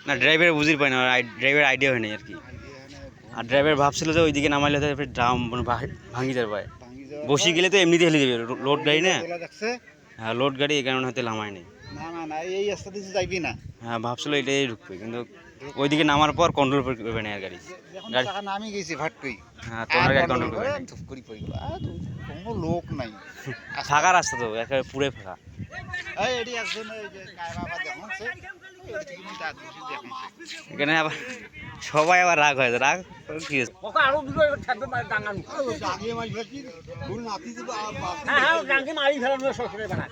না ড্রাইভার বুঝির পায় না, ড্রাইভার আইডিয়া হয় না আর কি। আর ড্রাইভার ভাবছিল যে ওইদিকে নামাইলে তো ড্রাম ভাঙি যাবে, বসি গেলে তো এমনিতে হেলে যাবে, লোড গাড়ি না। হ্যাঁ লোড গাড়ি, এই কারণে হয়তো নামায় নেই। না না না, এই রাস্তা দিয়ে যাইবি না। হ্যাঁ ভাবছিল এটাই ঢুকবে, কিন্তু ওইদিকে নামার পর কন্ট্রোল করবে না আর গাড়ি। গাড়ি নামি গেছি ভাটকই। হ্যাঁ তোমার গাড়ি কন্ট্রোল করবে না, ধুপ করে পড়ি, কোনো লোক নাই, ফাঁকা রাস্তা তো একেবারে পুরো ফাঁকা। এই এডি একজন এই যে কায় বাবা দেখনছে, এখানে আবার সবাই আবার রাগ হয়েছে, রাগ কি ওকে আরো দুটো ছাড়বে ডাঙ্গানো ডাঙ্গি মাছ ভেটি ভুল নাতি দিব। হ্যাঁ হ্যাঁ ডাঙ্গি মারি ফেলানো শ্বশুরে বানা।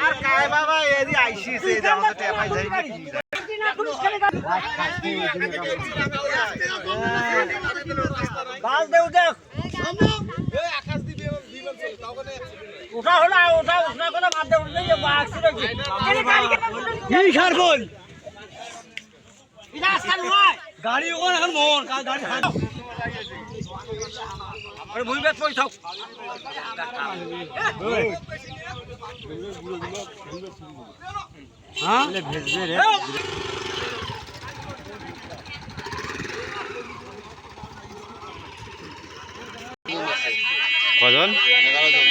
আর কায় বাবা এদি আইসিছে যে আমাদের টেপাই যাই না কি বাস দে উঠে এই আকাশ দিবে দিবেন চল তাওনে ওটা হলো ওটা উঠনা করে মার দে উঠলে যে বাস ছিল কি এই ছাড় বল এটা আসান হয় গাড়ি ওখানে এখন মোর গাড়ি হাত আরে ভুল ব্যাট পয়সা হ্যাঁ ভেজবে রে কজন? 11 জন।